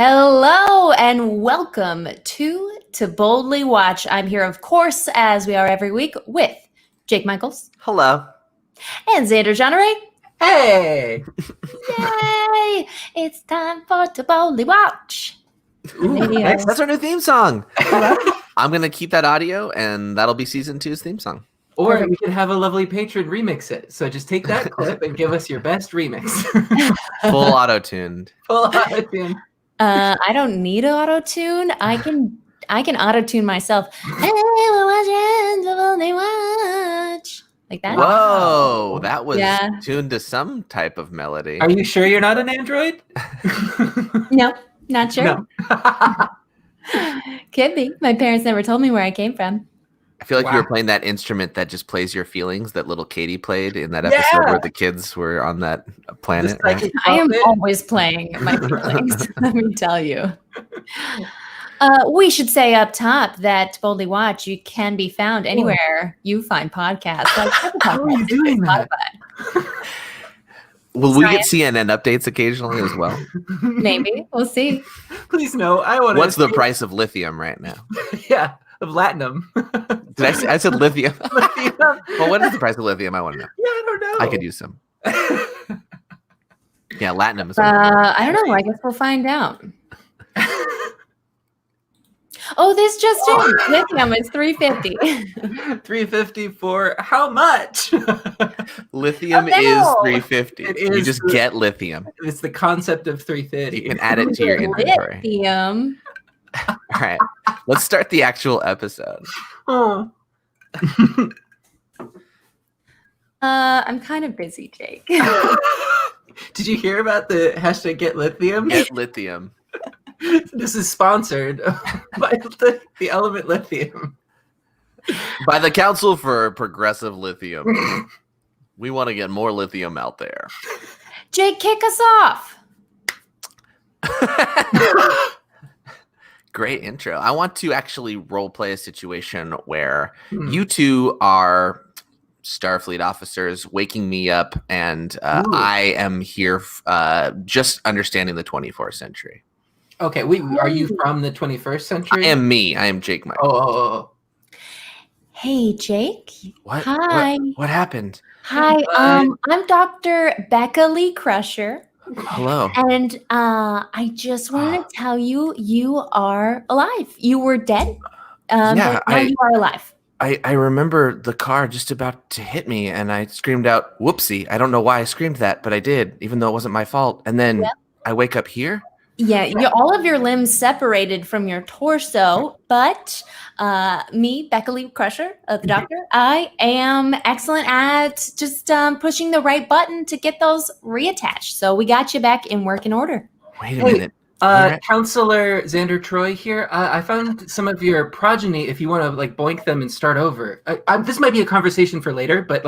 Hello and welcome to Boldly Watch. I'm here, of course, as we are every week, with Jake Michels. Hello. And Xander Jeanneret. Hey. Yay! It's time for To Boldly Watch. Ooh, nice. That's our new theme song. I'm going to keep that audio, and that'll be Season 2's theme song. Or we could have a lovely patron remix it. So just take that clip and give us your best remix. Full auto-tuned. Full auto-tune. I don't need an auto-tune. I can auto-tune myself. Hey, we're watching To Boldly Watch. Like that. Whoa, that was tuned to some type of melody. Are you sure you're not an android? No, not sure. No. Could be. My parents never told me where I came from. I feel like you were playing that instrument that just plays your feelings that little Katie played in that episode where the kids were on that planet. Right? I am always playing my feelings, let me tell you. We should say up top that Boldly Watch, you can be found anywhere you find podcasts. Like how are you doing that? Will we get CNN updates occasionally as well? Maybe. We'll see. Please no. I want. What's the price of lithium right now? Yeah. Of latinum. I said lithium. Lithium. Well, what is the price of lithium? I want to know. Yeah, I don't know. I could use some. Yeah, latinum is. I don't know. I guess we'll find out. Oh, this just in. Lithium is $350. $350 for how much? Lithium is $350. You just get lithium. It's the concept of $350. You can add it to your inventory. Lithium. All right, let's start the actual episode. Oh. I'm kind of busy, Jake. Did you hear about the hashtag Get Lithium? Get Lithium. This is sponsored by the element lithium. By the Council for Progressive Lithium. We want to get more lithium out there. Jake, kick us off. Great intro. I want to actually role play a situation where you two are Starfleet officers waking me up, and I am here just understanding the 24th century. Okay, are you from the 21st century? I am me. I am Jake Michels. Oh. Hey, Jake. What? Hi. What happened? Hi. I'm Dr. Becca Lee Crusher. Hello. And I just wanted to tell you, you are alive. You were dead. But now you are alive. I remember the car just about to hit me, and I screamed out, whoopsie. I don't know why I screamed that, but I did, even though it wasn't my fault. And then I wake up here. Yeah, all of your limbs separated from your torso, but me, Becca Lee Crusher, the doctor, I am excellent at just pushing the right button to get those reattached. So we got you back in working order. Wait a minute. Counselor Xander Troy here. I found some of your progeny. If you want to boink them and start over, this might be a conversation for later. But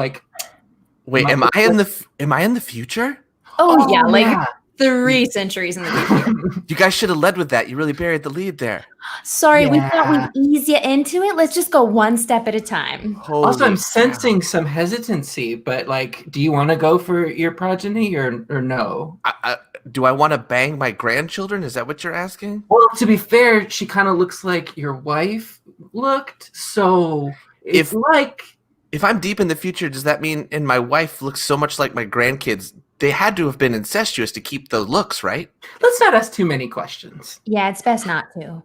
wait, am I in the future? Oh yeah, 3 centuries in the future. You guys should have led with that. You really buried the lead there. Sorry, we thought we'd ease you into it. Let's just go one step at a time. Also, I'm sensing some hesitancy, but do you want to go for your progeny or no? Do I want to bang my grandchildren? Is that what you're asking? Well, to be fair, she kind of looks like your wife looked. So if I'm deep in the future, does that mean and my wife looks so much like my grandkids? They had to have been incestuous to keep the looks, right? Let's not ask too many questions. Yeah, it's best not to.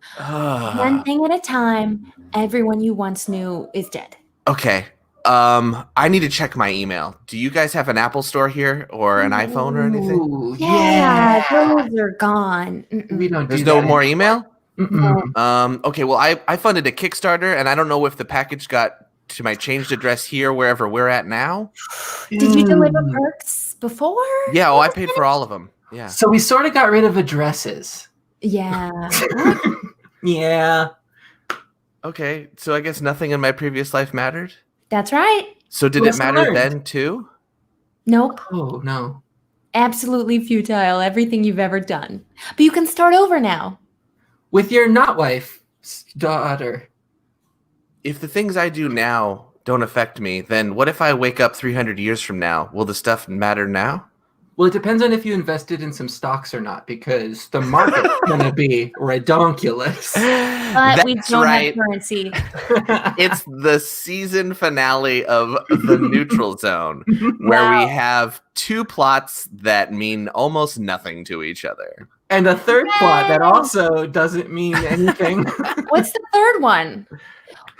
One thing at a time. Everyone you once knew is dead. Okay. I need to check my email. Do you guys have an Apple store here or an iPhone or anything? Yeah, those are gone. We don't. There's no more email? Mm-mm. Okay, well, I funded a Kickstarter, and I don't know if the package got to my changed address here, wherever we're at now. Did you deliver perks before? Yeah, I paid for all of them. Yeah. So we sort of got rid of addresses. Yeah. Yeah. Okay, so I guess nothing in my previous life mattered? That's right. So did it matter then, too? Nope. Oh, no. Absolutely futile, everything you've ever done. But you can start over now. With your not wife's daughter. If the things I do now don't affect me, then what if I wake up 300 years from now? Will the stuff matter now? Well, it depends on if you invested in some stocks or not, because the market's going to be redonkulous. But we don't have currency. It's the season finale of the Neutral Zone, where we have two plots that mean almost nothing to each other. And a third plot that also doesn't mean anything. What's the third one?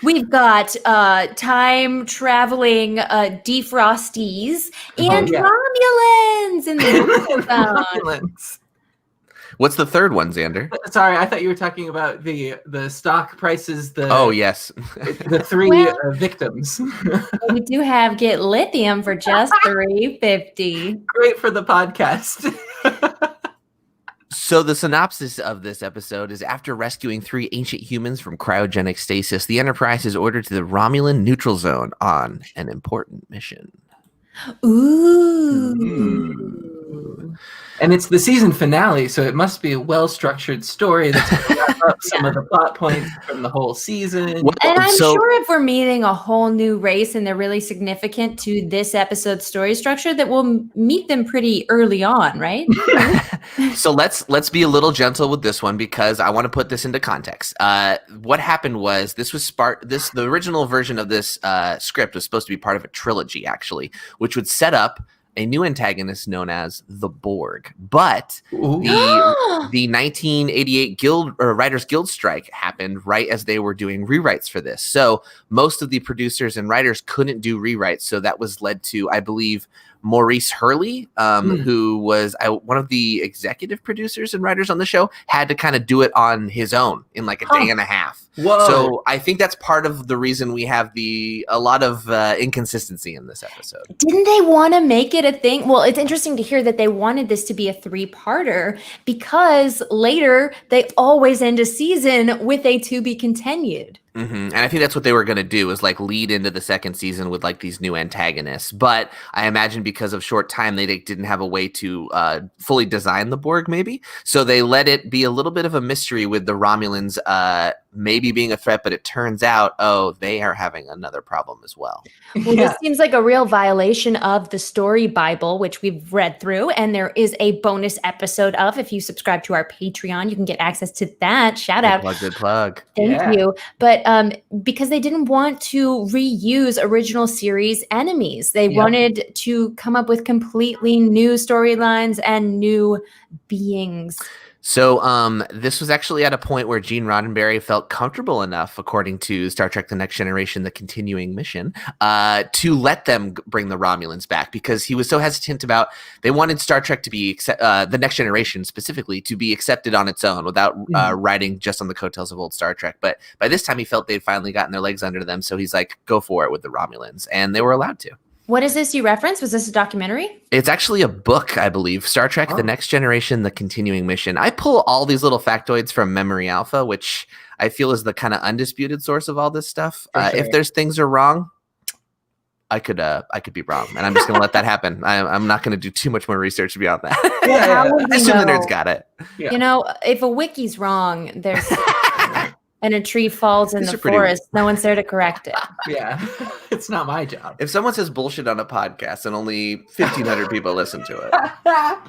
We've got time-traveling defrosties and Romulans in the Romulans. What's the third one, Xander? Sorry, I thought you were talking about the stock prices. Oh, yes. The three victims. We do have get lithium for just $3.50. Great for the podcast. So the synopsis of this episode is: after rescuing 3 ancient humans from cryogenic stasis, the Enterprise is ordered to the Romulan Neutral Zone on an important mission. Ooh. And it's the season finale, so it must be a well-structured story that's going to wrap up some of the plot points from the whole season. And I'm sure if we're meeting a whole new race and they're really significant to this episode's story structure, that we'll meet them pretty early on, right? So let's be a little gentle with this one, because I want to put this into context. What happened was the original version of this script was supposed to be part of a trilogy, actually, which would set up a new antagonist known as the Borg. But the 1988 Writers Guild strike happened right as they were doing rewrites for this. So most of the producers and writers couldn't do rewrites. So that was led to, I believe, Maurice Hurley, who was one of the executive producers and writers on the show, had to kind of do it on his own in like a day and a half. Whoa. So I think that's part of the reason we have a lot of inconsistency in this episode. Didn't they want to make it a thing? Well, it's interesting to hear that they wanted this to be a 3-parter, because later they always end a season with a to be continued. Mm-hmm. And I think that's what they were going to do, is like lead into the second season with like these new antagonists. But I imagine because of short time, they didn't have a way to fully design the Borg, maybe. So they let it be a little bit of a mystery with the Romulans maybe being a threat. But it turns out, they are having another problem as well. Well, this seems like a real violation of the story Bible, which we've read through. And there is a bonus episode of, if you subscribe to our Patreon, you can get access to that. Shout out. Good plug. Thank you. But because they didn't want to reuse original series enemies. They wanted to come up with completely new storylines and new beings. So this was actually at a point where Gene Roddenberry felt comfortable enough, according to Star Trek The Next Generation, the continuing mission, to let them bring the Romulans back, because he was so hesitant about, they wanted Star Trek to be, The Next Generation specifically, to be accepted on its own without riding just on the coattails of old Star Trek. But by this time he felt they'd finally gotten their legs under them. So he's like, go for it with the Romulans. And they were allowed to. What is this you referenced? Was this a documentary? It's actually a book, I believe. Star Trek, The Next Generation, The Continuing Mission. I pull all these little factoids from Memory Alpha, which I feel is the kind of undisputed source of all this stuff. Sure. If there's things are wrong, I could be wrong, and I'm just going to let that happen. I'm not going to do too much more research beyond that. I assume the nerds got it. Yeah. You know, if a wiki's wrong, there's... and a tree falls in the forest, no one's there to correct it. Yeah, it's not my job. If someone says bullshit on a podcast and only 1,500 people listen to it,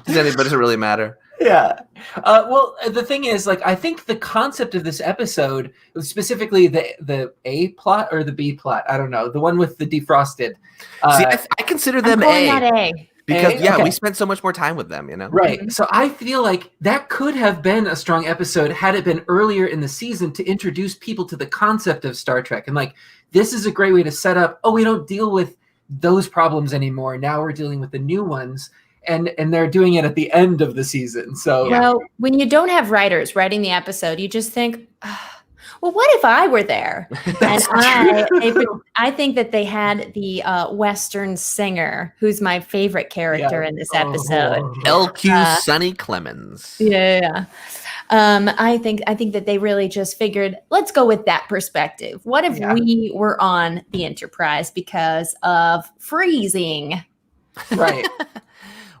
does it really matter? Yeah. Well, the thing is, like, I think the concept of this episode, specifically the A plot or the B plot, I don't know, the one with the defrosted. See, I consider them A. Because, we spent so much more time with them, you know? Right. Mm-hmm. So I feel like that could have been a strong episode had it been earlier in the season to introduce people to the concept of Star Trek. And, like, this is a great way to set up, we don't deal with those problems anymore. Now we're dealing with the new ones. And they're doing it at the end of the season. So, well, when you don't have writers writing the episode, you just think... well, what if I were there? And I think that they had the Western singer, who's my favorite character in this episode. LQ Sonny Clemens. Yeah. I think that they really just figured, let's go with that perspective. What if we were on the Enterprise because of freezing? Right.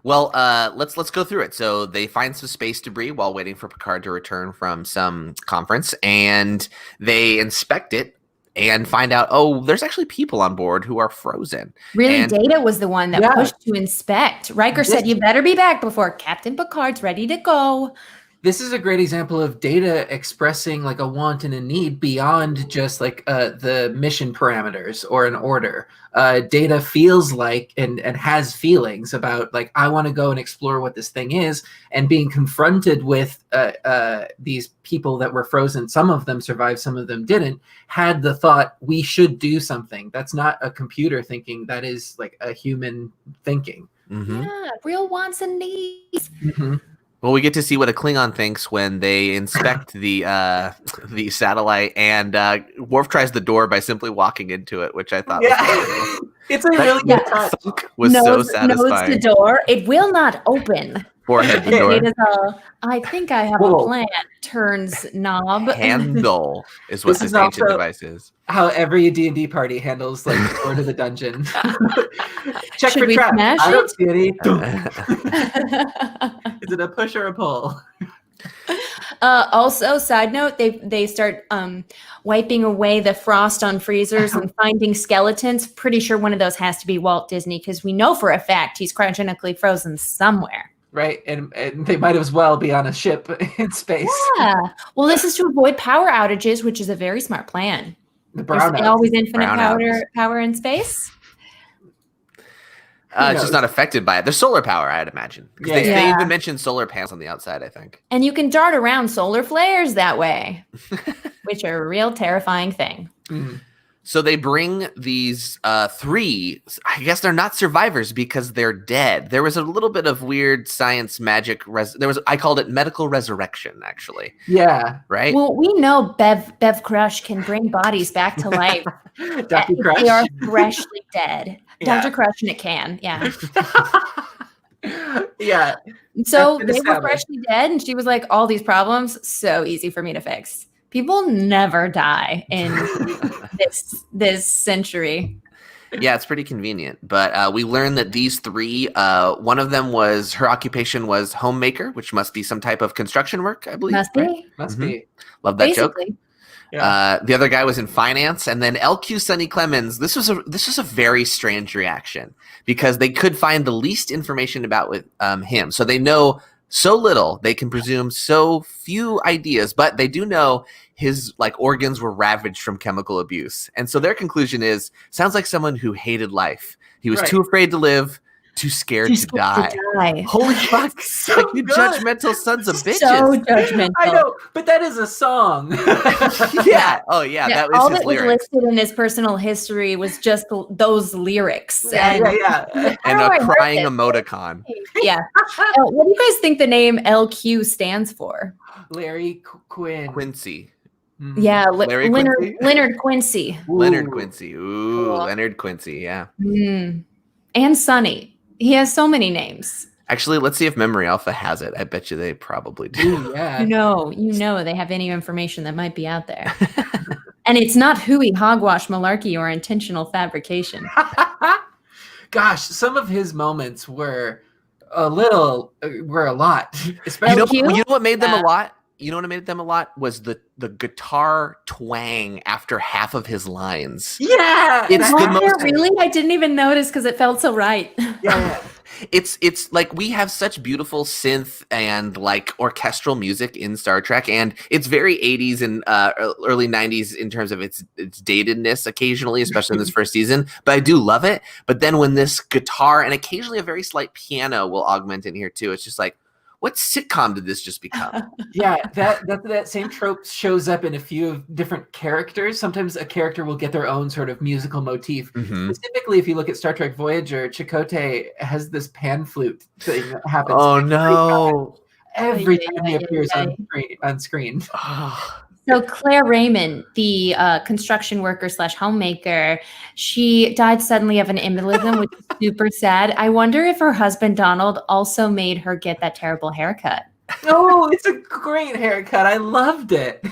Well, let's go through it. So they find some space debris while waiting for Picard to return from some conference, and they inspect it. and find out, oh, there's actually people on board who are frozen. Really, And Data was the one that pushed to inspect. Riker said, you better be back before Captain Picard's ready to go. This is a great example of Data expressing like a want and a need beyond just like the mission parameters or an order. Data feels like and has feelings about like, I want to go and explore what this thing is, and being confronted with these people that were frozen. Some of them survived, some of them didn't, had the thought, we should do something. That's not a computer thinking, that is like a human thinking. Mm-hmm. Yeah, real wants and needs. Mm-hmm. Well, we get to see what a Klingon thinks when they inspect the satellite, and Worf tries the door by simply walking into it, which I thought was it's a really good touch. Was so satisfying. Nose the door. It will not open. Forehead the door. It is I think I have a plan. Turns knob. Handle is what this ancient device is. How every D&D party handles like the door to the dungeon. Check Should for we traps. smash I don't it? see any. Is it a push or a pull? Also, side note, they start wiping away the frost on freezers and finding skeletons. Pretty sure one of those has to be Walt Disney, because we know for a fact he's cryogenically frozen somewhere. Right, and they might as well be on a ship in space. Yeah. Well, this is to avoid power outages, which is a very smart plan. The There's always infinite power in space. It's just not affected by it. There's solar power, I'd imagine. Because they even mentioned solar panels on the outside, I think. And you can dart around solar flares that way, which are a real terrifying thing. Mm-hmm. So they bring these three, I guess they're not survivors because they're dead. There was a little bit of weird science magic. I called it medical resurrection, actually. Yeah. Right? Well, we know Bev Crush can bring bodies back to life. Dr. Crush? They are freshly dead. Yeah. Dr. Crush and it can, yeah. Yeah. So they were freshly dead, and she was like, all these problems, so easy for me to fix. People never die in this century. Yeah, it's pretty convenient. But we learned that these three, one of them her occupation was homemaker, which must be some type of construction work, I believe. Must be. Right? Must be. Love that Basically. joke. Yeah. The other guy was in finance, and then LQ Sonny Clemens. This was a very strange reaction because they could find the least information about with him. So they know so little, they can presume so few ideas, but they do know his organs were ravaged from chemical abuse. And so their conclusion is, sounds like someone who hated life. He was too afraid to live, too scared to die. Holy fuck. So you judgmental sons of bitches. So judgmental. I know, but that is a song. Yeah. Oh, yeah. That was all his that was lyrics. listed in his personal history was just those lyrics. Yeah. And a crying emoticon. Yeah. What do you guys think the name LQ stands for? Larry Quincy. Mm-hmm. Yeah, Larry Quincy? Leonard Quincy. Leonard Quincy. Ooh, Cool. Leonard Quincy, yeah. And Sonny. He has so many names. Actually, let's see if Memory Alpha has it. I bet you they probably do. Ooh, yeah. You know they have any information that might be out there. And it's not hooey, hogwash, malarkey, or intentional fabrication. Gosh, some of his moments were a lot. Especially You know what made them a lot? You know what made them a lot was the guitar twang after half of his lines. Yeah, It's the most really? I didn't even notice because it felt so right. Yeah. It's like we have such beautiful synth and like orchestral music in Star Trek, and it's very 80s and early 90s in terms of its datedness occasionally, especially in this first season. But I do love it. But then when this guitar and occasionally a very slight piano will augment in here too, it's just like, what sitcom did this just become? Yeah, that same trope shows up in a few different characters. Sometimes a character will get their own sort of musical motif. Mm-hmm. Specifically, if you look at Star Trek Voyager, Chakotay has this pan flute thing that happens. Oh no! Every time he appears on screen. So Claire Raymond, the construction worker / homemaker, she died suddenly of an embolism, which is super sad. I wonder if her husband Donald also made her get that terrible haircut. Oh, it's a great haircut. I loved it.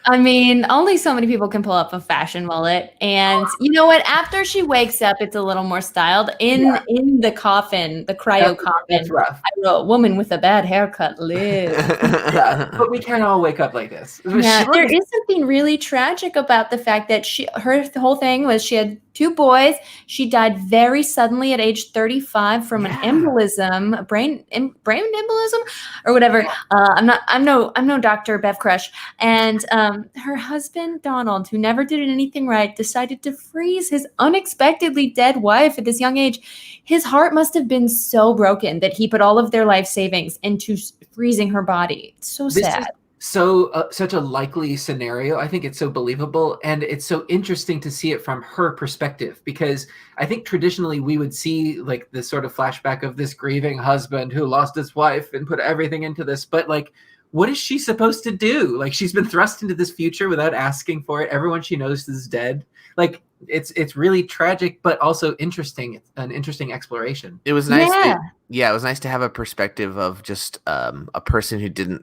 I mean, only so many people can pull up a fashion mullet. And you know what? After she wakes up, it's a little more styled. In the coffin, the cryo coffin, That's rough. I wrote, "Woman with a bad haircut lives." Yeah, but we can't all wake up like this. Yeah, there is something really tragic about the fact that her whole thing was she had 2 boys. She died very suddenly at age 35 from an embolism, a brain embolism, or whatever. I'm no Dr. Bev Crush. And her husband Donald, who never did anything right, decided to freeze his unexpectedly dead wife at this young age. His heart must have been so broken that he put all of their life savings into freezing her body. It's so sad. Such a likely scenario. I think it's so believable, and it's so interesting to see it from her perspective, because I think traditionally we would see like this sort of flashback of this grieving husband who lost his wife and put everything into this, but like, what is she supposed to do? Like, she's been thrust into this future without asking for it. Everyone she knows is dead. Like, it's really tragic, but also interesting. It's an interesting exploration. It was nice. It was nice to have a perspective of just a person who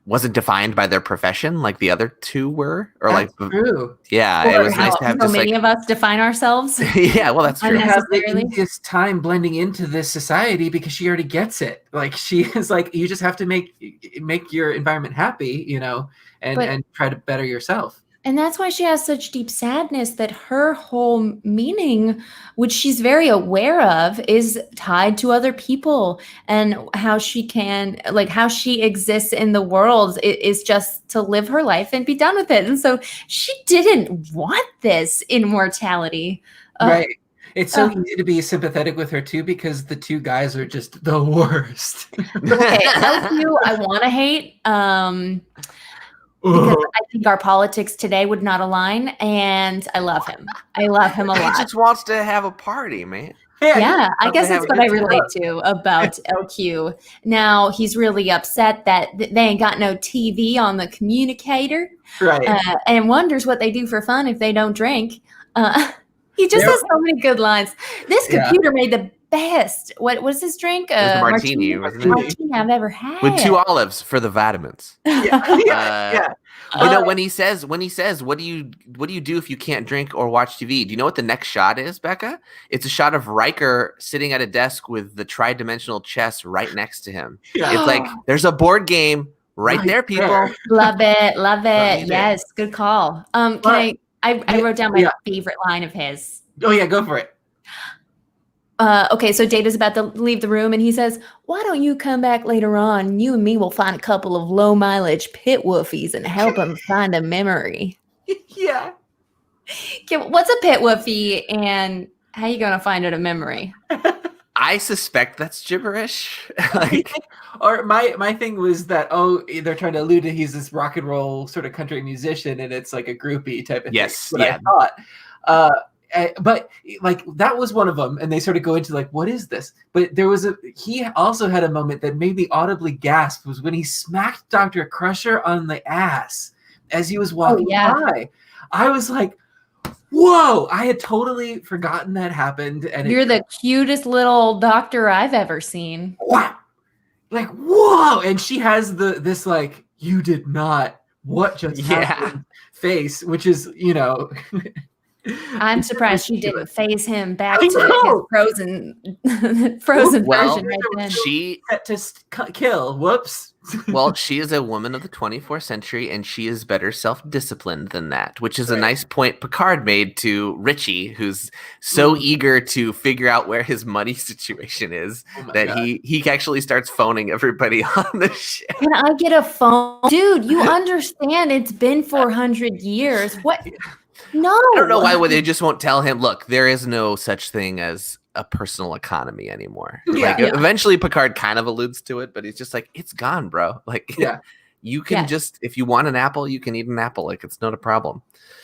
wasn't defined by their profession like the other 2 were, or that's true. Yeah, it was nice to have so many of us define ourselves. Yeah, well, that's true. She has the easiest time blending into this society because she already gets it. Like, she is like, you just have to make your environment happy, and try to better yourself. And that's why she has such deep sadness, that her whole meaning, which she's very aware of, is tied to other people, and how she exists in the world is just to live her life and be done with it. And so she didn't want this immortality. Right. It's so easy to be sympathetic with her too, because the 2 guys are just the worst. Okay, LQ, I want to hate. Because I think our politics today would not align, and I love him. I love him a lot. He just wants to have a party, man. Yeah, I guess that's what I relate to about LQ. Now, he's really upset that they ain't got no TV on the communicator, right? And wonders what they do for fun if they don't drink. He just has so many good lines. This computer made the best. What was this drink? It was the martini, wasn't it? Martini I've ever had. With 2 olives for the vitamins. Yeah. When he says, what do you do if you can't drink or watch TV? Do you know what the next shot is, Becca? It's a shot of Riker sitting at a desk with the tri-dimensional chess right next to him. Yeah. It's like, there's a board game right there, people. Love it. Yes, good call. I wrote down my favorite line of his. Oh yeah, go for it. Okay, so Data's about to leave the room, and he says, "Why don't you come back later on? You and me will find a couple of low-mileage pit woofies and help them find a memory." Yeah. Okay, what's a pit woofie, and how you gonna find it a memory? I suspect that's gibberish. Or my thing was that, they're trying to allude to he's this rock and roll sort of country musician, and it's like a groupie type of thing. Yes, I thought. But like, that was one of them, and they sort of go into like, what is this? But he also had a moment that made me audibly gasp, was when he smacked Dr. Crusher on the ass as he was walking by. I was like, whoa, I had totally forgotten that happened. And you're the cutest little doctor I've ever seen. Wow. Like, whoa. And she has this like, you did not, what just happened face, which is, I'm surprised she didn't phase him back to his frozen version right then. She set to kill. Whoops. Well, she is a woman of the 24th century, and she is better self-disciplined than that, which is a nice point Picard made to Richie, who's so eager to figure out where his money situation is that he actually starts phoning everybody on the ship. Can I get a phone? Dude, you understand it's been 400 years. What? No. I don't know why they just won't tell him, look, there is no such thing as a personal economy anymore. Eventually Picard kind of alludes to it, but he's just like, it's gone, bro. Like, you can just, if you want an apple, you can eat an apple. Like, it's not a problem.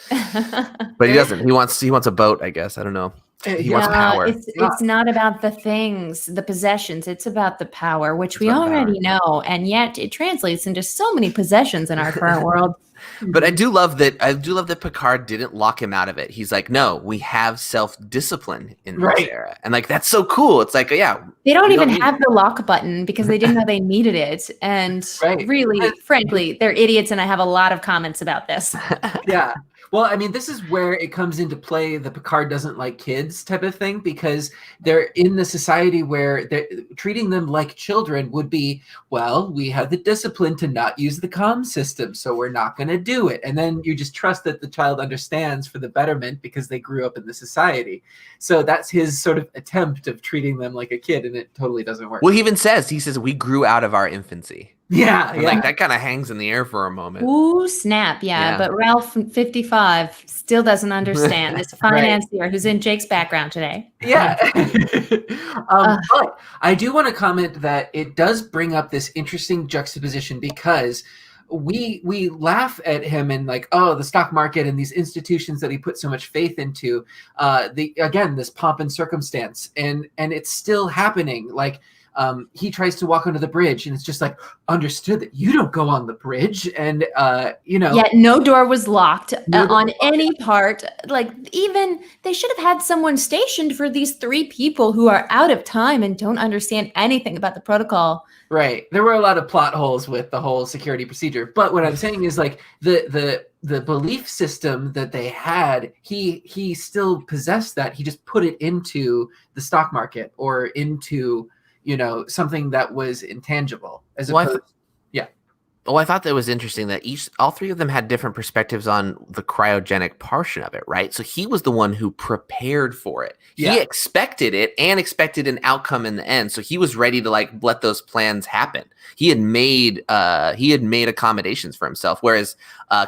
But he doesn't. He wants a boat, I guess. I don't know. He wants power. It's not about the things, the possessions. It's about the power, which we already know. And yet it translates into so many possessions in our current world. But I do love that. I do love that Picard didn't lock him out of it. He's like, no, we have self-discipline in this era, and like that's so cool. It's like, yeah, they don't even have the lock button because they didn't know they needed it. And really, frankly, they're idiots, and I have a lot of comments about this. Yeah. Well, I mean, this is where it comes into play the Picard doesn't like kids type of thing, because they're in the society where treating them like children would be, well, we have the discipline to not use the comm system, so we're not going to do it. And then you just trust that the child understands for the betterment because they grew up in the society. So that's his sort of attempt of treating them like a kid, and it totally doesn't work. Well, he even says, we grew out of our infancy. Yeah. Like that kind of hangs in the air for a moment. Ooh, snap. Yeah. But Ralph, 55, still doesn't understand. This financier who's in Jake's background today. Yeah. But I do want to comment that it does bring up this interesting juxtaposition, because we laugh at him and like, oh, the stock market and these institutions that he put so much faith into, this pomp and circumstance, and it's still happening. Like, he tries to walk onto the bridge, and it's just like, understood that you don't go on the bridge. And, Yet no door was locked on any part. Like, even they should have had someone stationed for these 3 people who are out of time and don't understand anything about the protocol. Right. There were a lot of plot holes with the whole security procedure. But what I'm saying is, like, the belief system that they had, he still possessed that. He just put it into the stock market or into, something that was intangible, as opposed. I thought that was interesting that all 3 of them had different perspectives on the cryogenic portion of it, right? So he was the one who prepared for it. Yeah. He expected it and expected an outcome in the end. So he was ready to like let those plans happen. He had made accommodations for himself. Whereas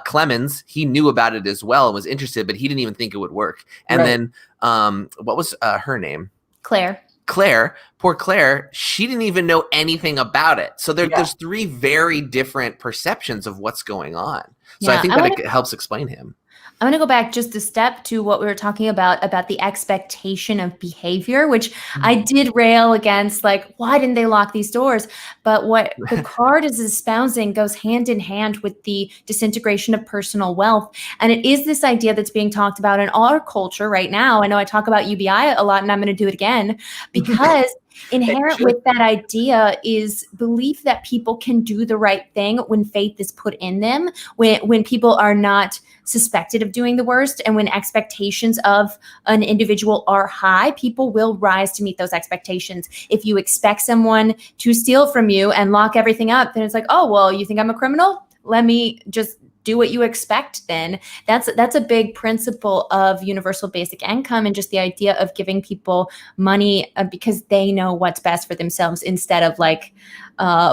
Clemens, he knew about it as well and was interested, but he didn't even think it would work. And then what was her name? Claire, poor Claire, she didn't even know anything about it. So there's 3 very different perceptions of what's going on. So I think it helps explain him. I'm going to go back just a step to what we were talking about the expectation of behavior, which I did rail against, like, why didn't they lock these doors? But what Picard is espousing goes hand in hand with the disintegration of personal wealth. And it is this idea that's being talked about in our culture right now. I know I talk about UBI a lot, and I'm going to do it again, because inherent with that idea is belief that people can do the right thing when faith is put in them, when people are not suspected of doing the worst, and when expectations of an individual are high, people will rise to meet those expectations. If you expect someone to steal from you and lock everything up, then it's like, oh, well, you think I'm a criminal? Let me just do what you expect then. That's a big principle of universal basic income, and just the idea of giving people money because they know what's best for themselves, instead of like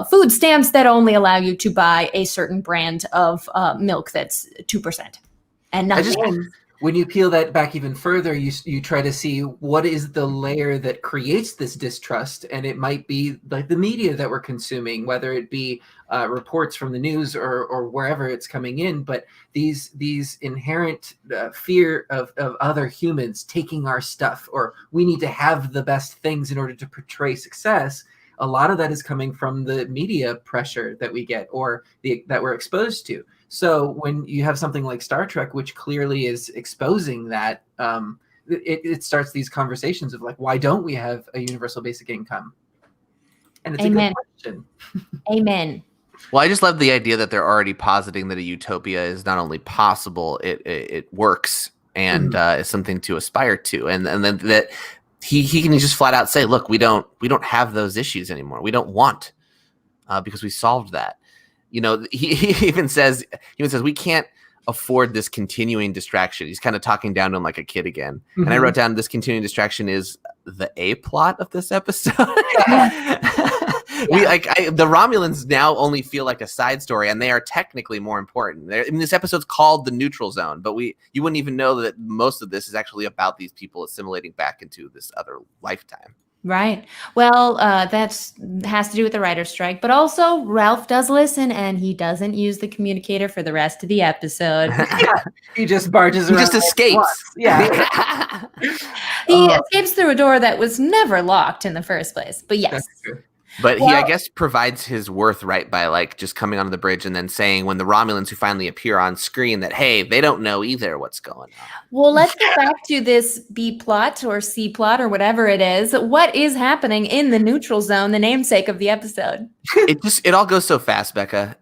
food stamps that only allow you to buy a certain brand of milk that's 2% and nothing. When you peel that back even further, you try to see what is the layer that creates this distrust, and it might be like the media that we're consuming, whether it be reports from the news or wherever it's coming in. But these inherent fear of other humans taking our stuff, or we need to have the best things in order to portray success. A lot of that is coming from the media pressure that we get, or that we're exposed to. So when you have something like Star Trek, which clearly is exposing that, it starts these conversations of like, why don't we have a universal basic income? And it's a good question. Amen. Well, I just love the idea that they're already positing that a utopia is not only possible, it works and is something to aspire to, and then that he can just flat out say, look, we don't have those issues anymore. We don't want because we solved that. He even says we can't afford this continuing distraction. He's kind of talking down to him like a kid again. And I wrote down, this continuing distraction is the A plot of this episode. The Romulans now only feel like a side story, and they are technically more important. This episode's called The Neutral Zone, but you wouldn't even know that most of this is actually about these people assimilating back into this other lifetime. Right. Well, that has to do with the writer's strike, but also Ralph does listen, and he doesn't use the communicator for the rest of the episode. He just barges around. He just escapes. He escapes through a door that was never locked in the first place. But yes. That's true. But he, I guess, provides his worth right by like just coming onto the bridge and then saying when the Romulans who finally appear on screen that, hey, they don't know either what's going on. Well, let's get back to this B plot or C plot or whatever it is. What is happening in the neutral zone, the namesake of the episode? It all goes so fast, Becca.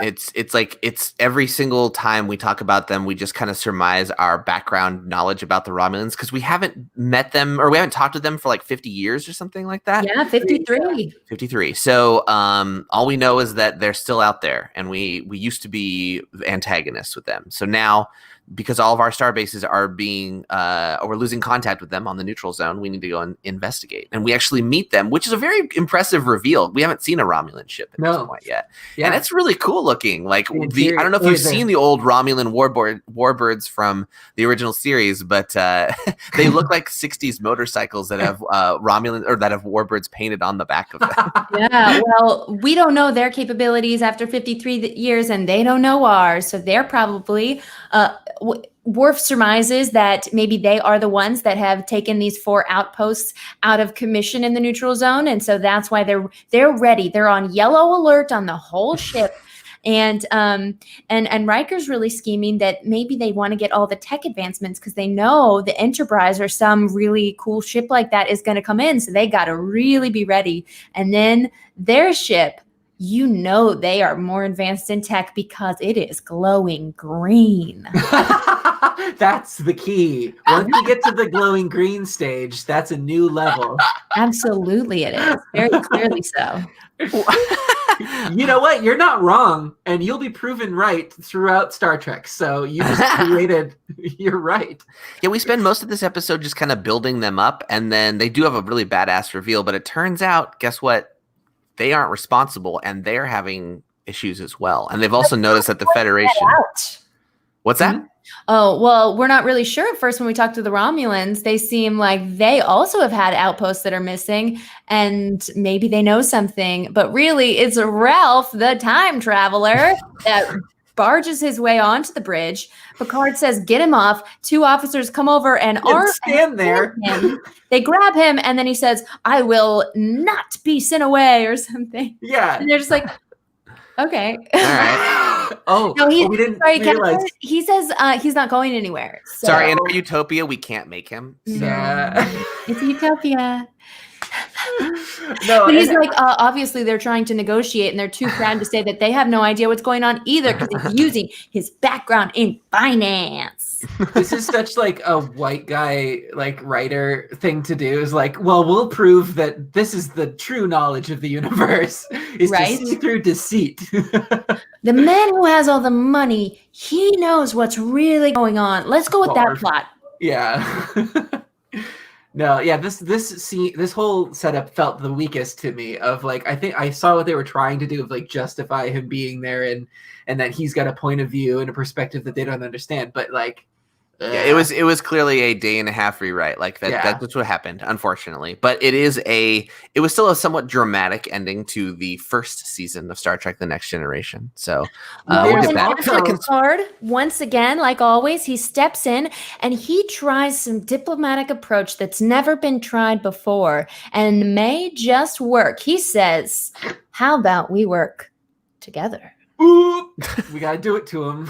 It's like it's every single time we talk about them, we just kind of surmise our background knowledge about the Romulans because we haven't met them or we haven't talked to them for like 50 years or something like that. Yeah, 53. 53. So all we know is that they're still out there, and we used to be antagonists with them. So now, because all of our star bases are being we're losing contact with them on the neutral zone, we need to go and investigate. And we actually meet them, which is a very impressive reveal. We haven't seen a Romulan ship at this point yet. Yeah. And it's really cool looking. Like I don't know if you've seen the old Romulan warbirds from the original series, but they look like 60s motorcycles that have Romulan or that have warbirds painted on the back of them. Yeah, well, we don't know their capabilities after 53 years, and they don't know ours. So they're probably Worf surmises that maybe they are the ones that have taken these 4 outposts out of commission in the neutral zone, and so that's why they're ready. They're on yellow alert on the whole ship, and Riker's really scheming that maybe they want to get all the tech advancements because they know the Enterprise or some really cool ship like that is going to come in, so they got to really be ready. And then their ship, you know, they are more advanced in tech because it is glowing green. That's the key. Once you get to the glowing green stage, that's a new level. Absolutely it is. Very clearly so. You know what? You're not wrong, and you'll be proven right throughout Star Trek. So you just created, you're right. Yeah, we spend most of this episode just kind of building them up, and then they do have a really badass reveal, but it turns out, guess what? They aren't responsible, and they're having issues as well. And they've also noticed that the Federation... What's that? Mm-hmm. Oh, well, we're not really sure at first when we talk to the Romulans. They seem like they also have had outposts that are missing, and maybe they know something. But really, it's Ralph, the time traveler, that barges his way onto the bridge. Picard says, get him off. 2 officers come over and stand there. Him. They grab him, and then he says, I will not be sent away or something. Yeah. And they're just like, okay. All right. Oh, no, we didn't realize. He says he's not going anywhere. So. Sorry, in our utopia, we can't make him. So. Yeah. It's utopia. No, but he's like, obviously they're trying to negotiate, and they're too proud to say that they have no idea what's going on either because he's using his background in finance. This is such like a white guy like writer thing to do. Is like, well, we'll prove that this is the true knowledge of the universe is to see through deceit. The man who has all the money, he knows what's really going on. Let's go with that plot. Yeah. No, yeah, this whole setup felt the weakest to me. Of like, I think I saw what they were trying to do of like justify him being there and that he's got a point of view and a perspective that they don't understand. But like, yeah, it was clearly a day and a half rewrite. Like that. Yeah. That's what happened, unfortunately. But it was still a somewhat dramatic ending to the first season of Star Trek: The Next Generation. So we'll get that. Picard, once again, like always, he steps in and he tries some diplomatic approach that's never been tried before and may just work. He says, "How about we work together?" Ooh, we gotta do it to him.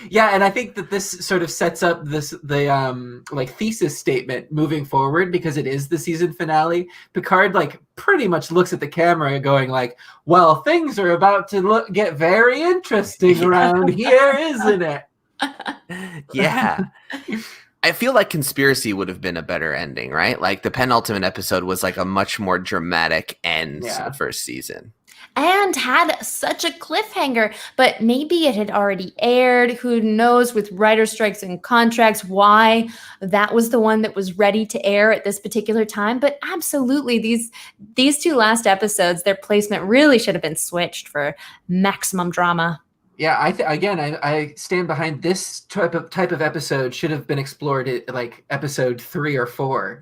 Yeah, and I think that this sort of sets up the like thesis statement moving forward because it is the season finale. Picard like pretty much looks at the camera going like, well, things are about to get very interesting around here, isn't it? Yeah. I feel like Conspiracy would have been a better ending, right? Like the penultimate episode was like a much more dramatic end to the first season. And had such a cliffhanger, but maybe it had already aired. Who knows with writer strikes and contracts why that was the one that was ready to air at this particular time. But absolutely, these 2 last episodes, their placement really should have been switched for maximum drama. Yeah, I stand behind this type of episode should have been explored at like episode 3 or 4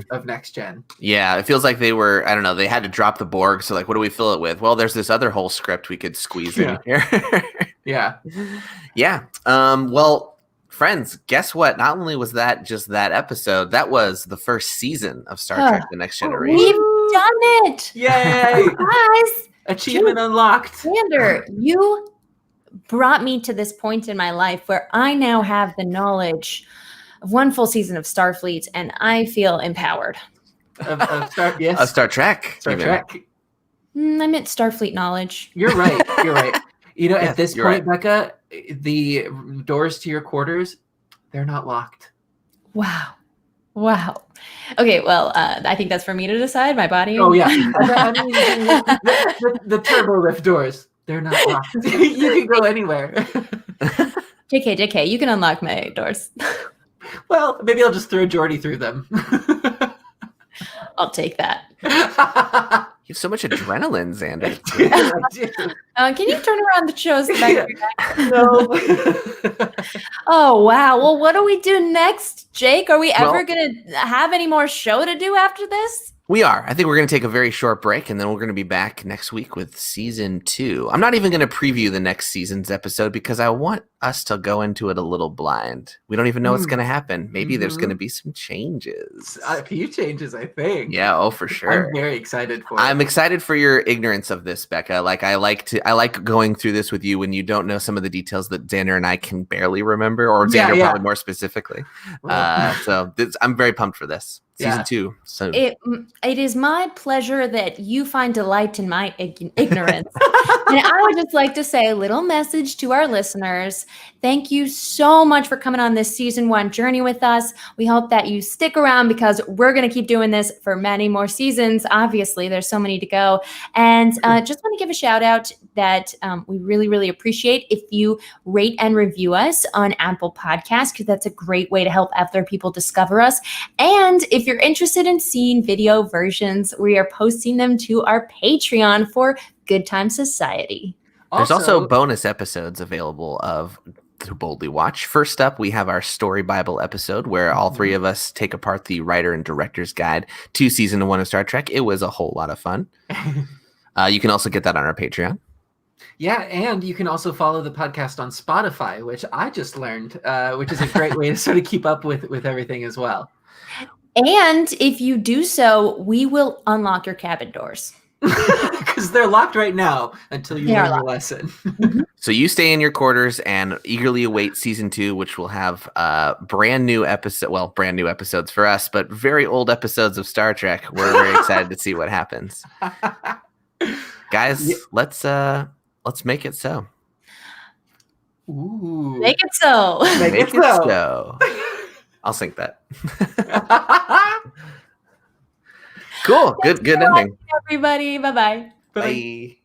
of Next Gen. Yeah, it feels like they were, I don't know, they had to drop the Borg. So like, what do we fill it with? Well, there's this other whole script we could squeeze in here. Yeah. Yeah. Well, friends, guess what? Not only was that just that episode, that was the first season of Star Trek: The Next Generation. done it! Yay! Guys, Achievement unlocked. Xander, you brought me to this point in my life where I now have the knowledge of one full season of Starfleet, and I feel empowered. Of Star Trek. Star Trek. I meant Starfleet knowledge. You're right. You know, Yes, at this you're point, right. Becca, the doors to your quarters, they're not locked. Wow. Okay, well, I think that's for me to decide. My body. Oh yeah, I mean the turbo lift doors, they're not locked. You can go anywhere. JK, you can unlock my doors. Well, maybe I'll just throw Geordi through them. I'll take that. You have so much adrenaline, Xander. Can you turn around the shows back? No. Oh wow. Well, what do we do next, Jake? Are we ever gonna have any more show to do after this? We are. I think we're going to take a very short break, and then we're going to be back next week with season 2. I'm not even going to preview the next season's episode because I want us to go into it a little blind. We don't even know what's going to happen. Maybe there's going to be some changes. A few changes, I think. Yeah, oh, for sure. I'm very excited for it. I'm excited for your ignorance of this, Becca. Like I like going through this with you when you don't know some of the details that Xander and I can barely remember, or Xander probably more specifically. I'm very pumped for this. Season 2. So it is my pleasure that you find delight in my ignorance. And I would just like to say a little message to our listeners. Thank you so much for coming on this season 1 journey with us. We hope that you stick around because we're going to keep doing this for many more seasons. Obviously, there's so many to go. And just want to give a shout out that we really, really appreciate if you rate and review us on Apple Podcasts, because that's a great way to help other people discover us. And if you're interested in seeing video versions, we are posting them to our Patreon for Good Time Society. There's also bonus episodes available of To Boldly Watch. First up, we have our Story Bible episode where all 3 of us take apart the writer and director's guide to season 1 of Star Trek. It was a whole lot of fun. You can also get that on our Patreon. Yeah, and you can also follow the podcast on Spotify, which I just learned, which is a great way to sort of keep up with everything as well. And if you do so, we will unlock your cabin doors. Because they're locked right now until you learn your lesson. So you stay in your quarters and eagerly await season 2, which will have brand new episodes for us, but very old episodes of Star Trek. We're very excited to see what happens. Guys, let's make it so. Ooh. Make it so. Make it so. I'll sync that. Cool. Good ending. Everybody. Bye-bye. Bye.